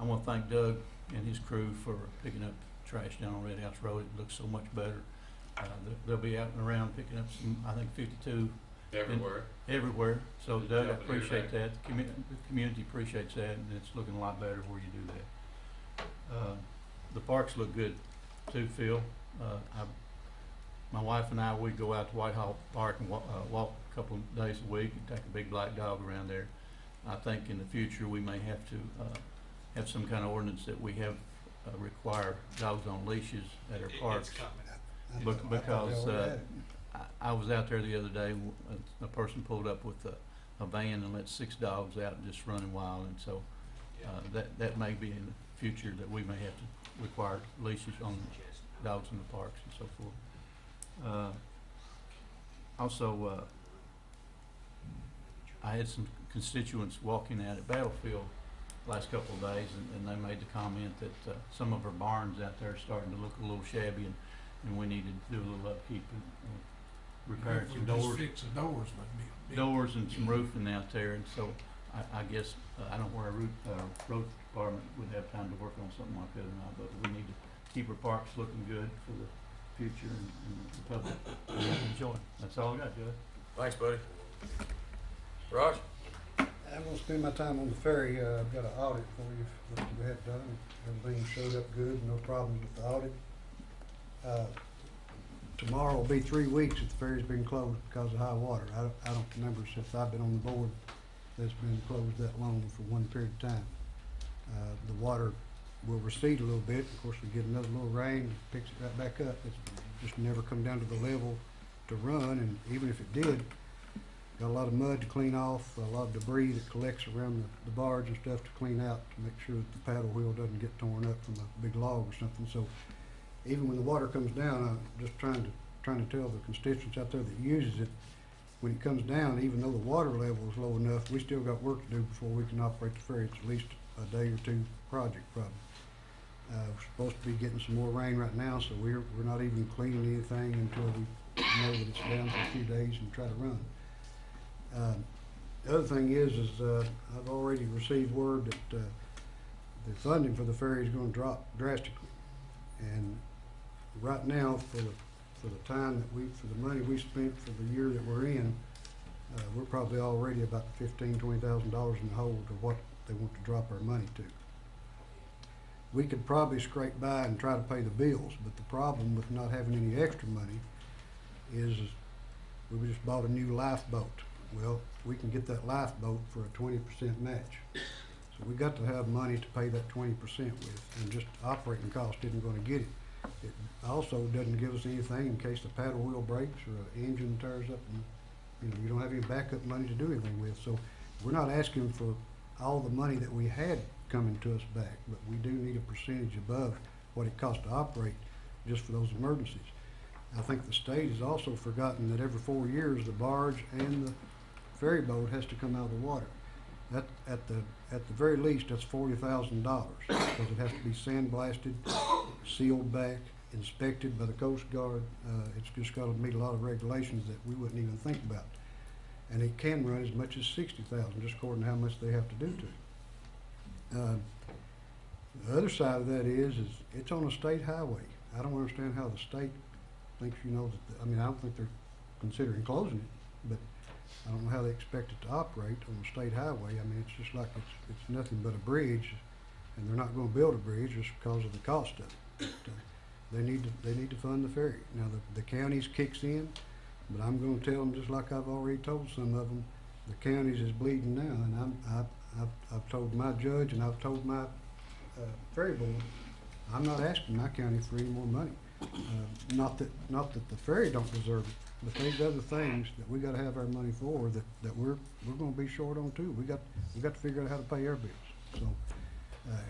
I want to thank Doug and his crew for picking up trash down on Red House Road. It looks so much better. They'll be out and around picking up some, I think, 52. Everywhere. So Doug, I appreciate that. The community appreciates that, and it's looking a lot better where you do that. The parks look good too, Phil. My wife and I, we go out to Whitehall Park and walk a couple of days a week and take a big black dog around there. I think in the future we may have to have some kind of ordinance that we have require dogs on leashes at our parks. Because I was out there the other day, a person pulled up with a van and let 6 dogs out just running wild, and so that may be in the future that we may have to require leashes on dogs in the parks and so forth. Also, I had some constituents walking out at Battlefield last couple of days, and they made the comment that some of our barns out there are starting to look a little shabby, and we need to do a little upkeep and repair some doors. Fix the doors, Doors and some roofing out there, and so I guess I don't know where our road department would have time to work on something like that or not, but we need to keep our parks looking good for the future and the public to enjoy. That's all I got, Judge. Thanks, buddy. Raj? I'm gonna spend my time on the ferry. I've got an audit for you, what we had done. Everything showed up good, no problems with the audit. Tomorrow will be 3 weeks that the ferry's been closed because of high water. I don't remember since I've been on the board that's been closed that long for one period of time. The water will recede a little bit. Of course, we get another little rain, picks it right back up. It's just never come down to the level to run, and even if it did, got a lot of mud to clean off, a lot of debris that collects around the barge and stuff to clean out to make sure that the paddle wheel doesn't get torn up from a big log or something. So even when the water comes down, I'm just trying to tell the constituents out there that uses it, when it comes down, even though the water level is low enough, we still got work to do before we can operate the ferry. It's at least a day or two project probably. We're supposed to be getting some more rain right now, so we're not even cleaning anything until we know that it's down for a few days and try to run. The other thing is I've already received word that the funding for the ferry is going to drop drastically, and right now for the time that for the money we spent for the year that we're in, we're probably already about $15,000–$20,000 in the hole to what they want to drop our money to. We could probably scrape by and try to pay the bills, but the problem with not having any extra money is we just bought a new lifeboat. Well, we can get that lifeboat for a 20% match. So we got to have money to pay that 20% with, and just operating cost isn't going to get it. It also doesn't give us anything in case the paddle wheel breaks or an engine tears up, and you don't have any backup money to do anything with. So we're not asking for all the money that we had coming to us back, but we do need a percentage above what it costs to operate just for those emergencies. I think the state has also forgotten that every 4 years the barge and the ferry boat has to come out of the water. That at the very least, that's $40,000 because it has to be sandblasted, sealed back, inspected by the Coast Guard. It's just got to meet a lot of regulations that we wouldn't even think about, and it can run as much as $60,000 just according to how much they have to do to it. The other side of that is it's on a state highway. I don't understand how the state thinks, that, I mean, I don't think they're considering closing it, but I don't know how they expect it to operate on a state highway. I mean, it's just like it's nothing but a bridge, and they're not going to build a bridge just because of the cost of it. But, they need to fund the ferry. Now the counties kicks in, but I'm going to tell them, just like I've already told some of them, the counties is bleeding now, and I've told my judge and I've told my ferry board, I'm not asking my county for any more money. Not that the ferry don't deserve it, but there's other things that we got to have our money for that we're going to be short on too. We got to figure out how to pay our bills. So,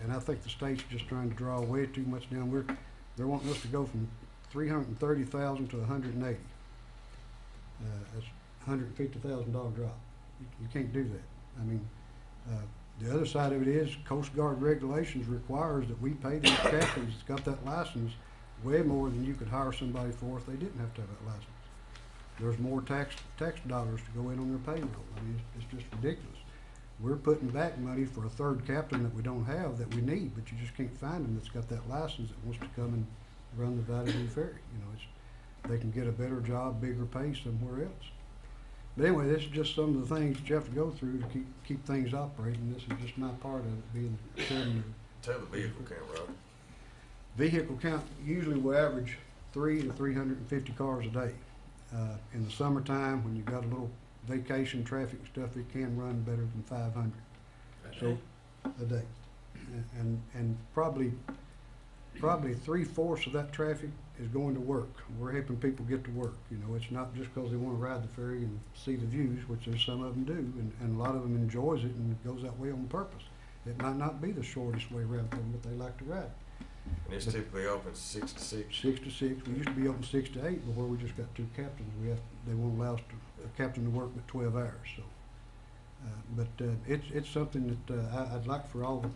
and I think the state's just trying to draw way too much down. They're wanting us to go from $330,000 to $180,000. That's $150,000 drop. You can't do that. I mean, the other side of it is Coast Guard regulations requires that we pay these captains that's got that license way more than you could hire somebody for if they didn't have to have that license. There's more tax dollars to go in on their payroll. I mean, it's just ridiculous. We're putting back money for a third captain that we don't have that we need, but you just can't find them that's got that license that wants to come and run the Valley View Ferry. They can get a better job, bigger pay somewhere else. But anyway, this is just some of the things that you have to go through to keep things operating. This is just my part of it, being chairman. Tell the vehicle count, Rob. Vehicle count, usually we average 300 to 350 cars a day. In the summertime, when you've got a little vacation traffic and stuff, it can run better than 500. A day. And probably 3/4 of that traffic is going to work. We're helping people get to work. It's not just because they want to ride the ferry and see the views, which there's some of them do, and a lot of them enjoys it and goes that way on purpose. It might not be the shortest way around for them, but they like to ride. And it's typically open 6 to 6. 6 to 6. We used to be open 6 to 8 before we just got 2 captains. They won't allow a captain to work but 12 hours. So, it's something that I'd like for all the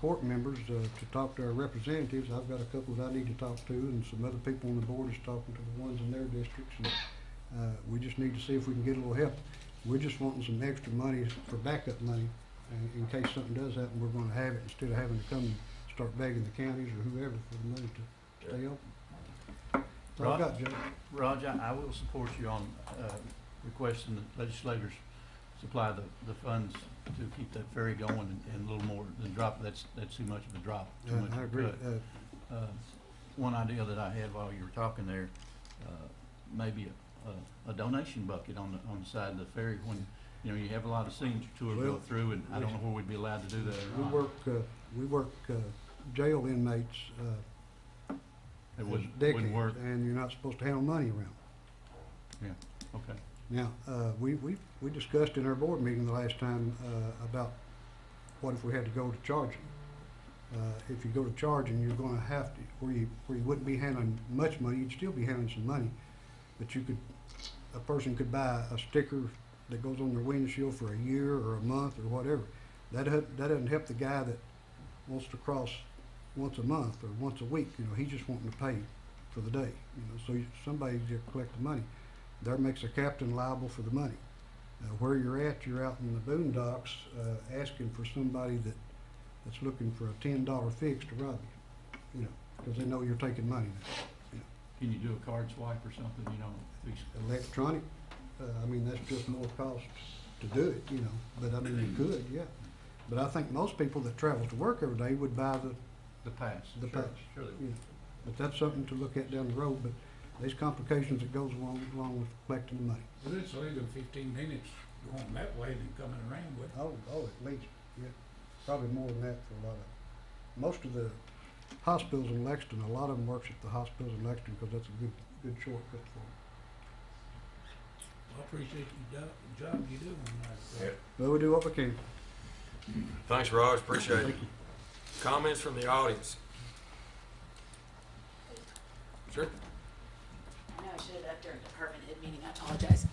court members to talk to our representatives. I've got a couple that I need to talk to, and some other people on the board is talking to the ones in their districts. And we just need to see if we can get a little help. We're just wanting some extra money for backup money in case something does happen. We're going to have it instead of having to come and start begging the counties or whoever for the money to stay open. That's all I got, Judge. Roger, I will support you on requesting the legislators supply the funds to keep that ferry going and a little more than drop. That's too much of a drop. Too much I agree. One idea that I had while you were talking there, maybe a donation bucket on the side of the ferry You know, you have a lot of signature tours go Well, through, and I don't know where we'd be allowed to do that or not. We work jail inmates, It as wouldn't decades, work. and you're not supposed to handle money around. Yeah, okay. Now, we discussed in our board meeting the last time, about what if we had to go to charging. If you go to charging, you're gonna have to, where you wouldn't be handling much money, you'd still be handling some money, but a person could buy a sticker that goes on their windshield for a year or a month or whatever. That doesn't help the guy that wants to cross once a month or once a week, you know, he's just wanting to pay for the day, you know, so somebody's just collecting money. That makes a captain liable for the money. Where you're out in the boondocks, asking for somebody that's looking for a $10 fix to rob you know, because they know you're taking money now. You know. Can you do a card swipe or something, you know? Electronic, I mean, that's just more cost to do it, you know, but I mean, you could, yeah. But I think most people that travel to work every day would buy The pass. the Sure, pass. Sure they you would. know. But that's something to look at down the road, but there's complications that goes along with collecting the money. Well, it's only been 15 minutes going that way than coming around with. Oh, at least, yeah, probably more than that for a lot of, most of the hospitals in Lexington, a lot of them works at the hospitals in Lexington because that's a good shortcut for them. I appreciate the job you do on that. Yep. But we do what we can. Thanks, Raj, appreciate it. Thank you. Comments from the audience? Sure. I know I should have up during department head meeting, I apologize.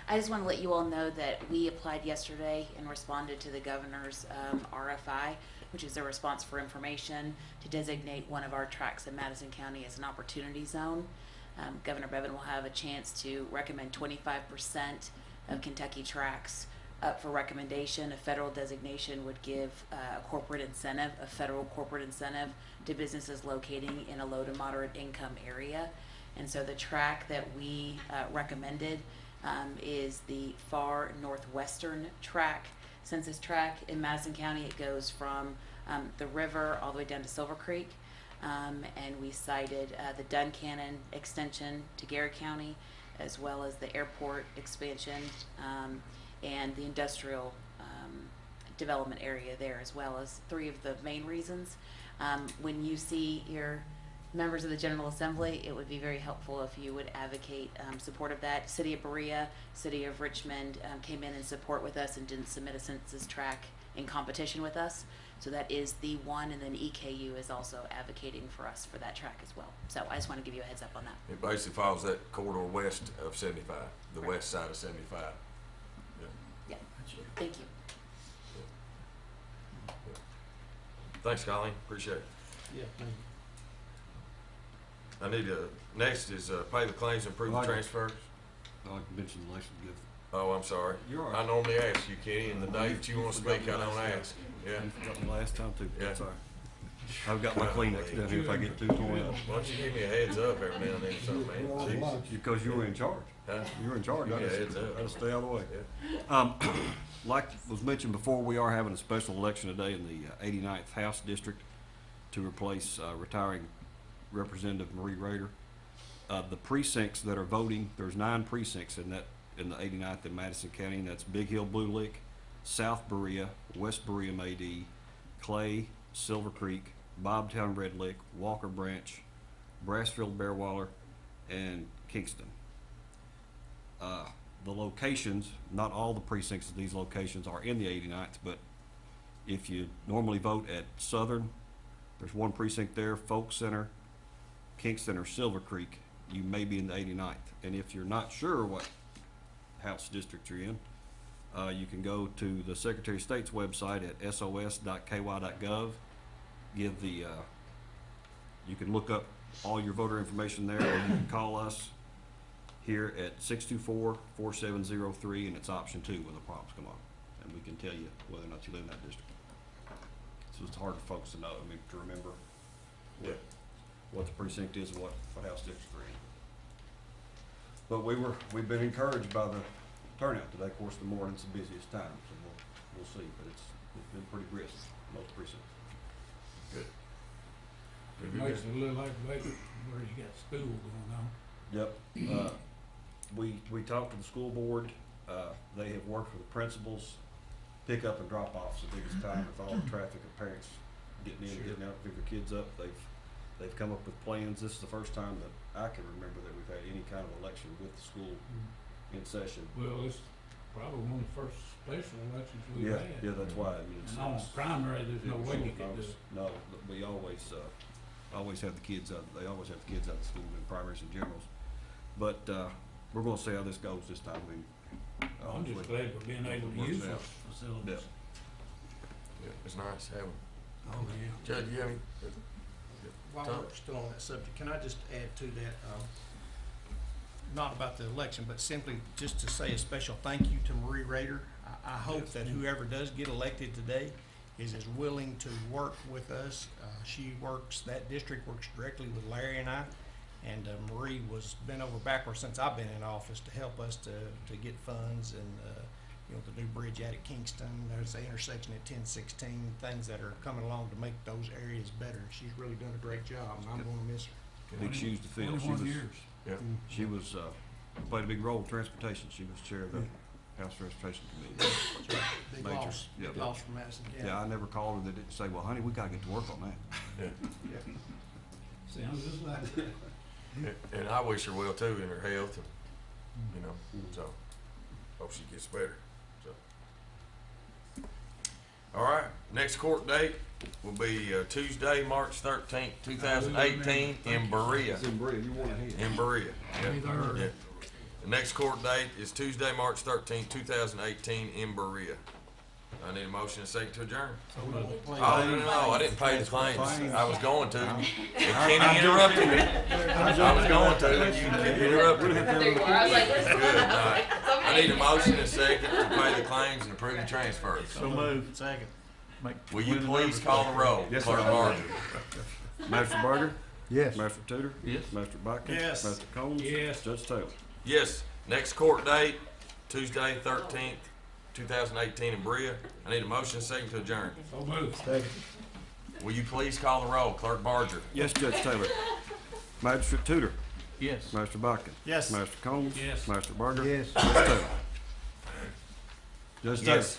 I just want to let you all know that we applied yesterday and responded to the governor's RFI, which is a response for information to designate one of our tracks in Madison County as an opportunity zone. Governor Bevin will have a chance to recommend 25% of Kentucky tracks up for recommendation. A federal designation would give a federal corporate incentive to businesses locating in a low to moderate income area. And so the track that we recommended is the far northwestern track, census track in Madison County. It goes from the river all the way down to Silver Creek. And we cited the Duncannon extension to Gary County, as well as the airport expansion and the industrial development area there, as well as three of the main reasons. When you see your members of the General Assembly, it would be very helpful if you would advocate support of that. City of Berea, City of Richmond came in support with us and didn't submit a census track in competition with us. So that is the one, and then EKU is also advocating for us for that track as well. So I just want to give you a heads up on that. It basically follows that corridor west of 75, the west side of 75. Yeah, thank you. Thanks, Colleen, appreciate it. Yeah, thank you. I need to, next is pay the claims and approve the Right. transfers. I like to mention the election gift. Oh, I'm sorry. You're all I right. normally ask you, Kenny, and the day that you want to speak, I don't ask. Yeah. You forgot me last time too. Yeah. That's all right. I've got my Kleenex down here if I get too torn up. Why don't you give me a heads up every now and then, or something, man? Jeez. Because you were in charge. Huh? You were in charge. Give I me a just, heads up. I just stay out of the way. Yeah. Like was mentioned before, we are having a special election today in the 89th House District to replace retiring Representative Marie Rader. The precincts that are voting, there's 9 precincts in the 89th in Madison County, and that's Big Hill, Blue Lick, South Berea, West Berea, Maydee, Clay, Silver Creek, Bobtown, Red Lick, Walker Branch, Brassfield, Bearwaller, and Kingston. The locations, not all the precincts of these locations are in the 89th, but if you normally vote at Southern, there's one precinct there, Folk Center, Kingston, or Silver Creek, you may be in the 89th. And if you're not sure what house district you're in, you can go to the Secretary of State's website at sos.ky.gov. Give the, you can look up all your voter information there, or you can call us here at 624-4703, and it's option 2 when the prompts come on, and we can tell you whether or not you live in that district. So it's hard for folks to know, to remember what the precinct is and what house district they're in. But we've been encouraged by the turnout today. Of course, the morning's the busiest time, so we'll see, but it's been pretty brisk, most precincts. Good. It makes it a little aggravating where you got school going on. Yep. We talked to the school board. They have worked with the principals, pick up and drop off's the biggest time with all the traffic of parents getting in, getting out, pick their kids up. They've come up with plans. This is the first time that I can remember that we've had any kind of election with the school in session. Well, it's probably one of the first special elections we've Yeah, had. yeah, that's why. I mean, it's, And on primary, there's no way you could do it. No, but we always have the kids out. They always have the kids out of school in primaries and generals. But we're going to see how this goes this time. I mean, I'm just glad we're being able to use those facilities. Yeah, it's nice having. Oh, yeah. Judge, you have any? While Tom? we're still on that subject, can I just add to that, not about the election, but simply just to say a special thank you to Marie Rader. I hope that whoever does get elected today is as willing to work with us. That district works directly with Larry and I, and Marie was bent over backwards since I've been in office to help us to get funds and, the new bridge out at Kingston, there's the intersection at 1016, things that are coming along to make those areas better. She's really done a great job, and I'm gonna miss her. big shoes to fill. 21 years. Yeah. She was played a big role in transportation. She was chair of the House Transportation Committee. Big Major. loss, Yeah. big loss for Madison County. Yeah, I never called her that didn't say, "Well, honey, we got to get to work on that." Yeah. Sounds just like that. And I wish her well too in her health, and so hope she gets better. So, all right, next court date will be Tuesday, March 13th, 2018, in Berea. in Berea. You want to hear? In Berea. Be there. Yeah. The next court date is Tuesday, March 13th, 2018, in Berea. I need a motion and a second to adjourn. Oh, no, I didn't pay the claims. I was going to. And Kenny interrupted me. I was going to. You interrupted me. There you are. I was like, where's the Good, all right. I need a motion and a second to pay the claims and approve the transfers. So moved. Second. Will you please call the roll? Yes, Clerk sir. Barger. Master Berger? Yes. Master Tudor? Yes. Master Bakker? Yes. Master Combs? Yes. Judge Taylor? Yes, next court date, Tuesday, 13th, 2018, in Berea. I need a motion and a second to adjourn. So moved. Will you please call the roll? Clerk Barger. Yes, Judge Taylor. Magistrate Tudor? Yes. Master Bakker? Yes. Master Combs? Yes. Master Berger? Yes. Judge Taylor? Judge Taylor? Yes.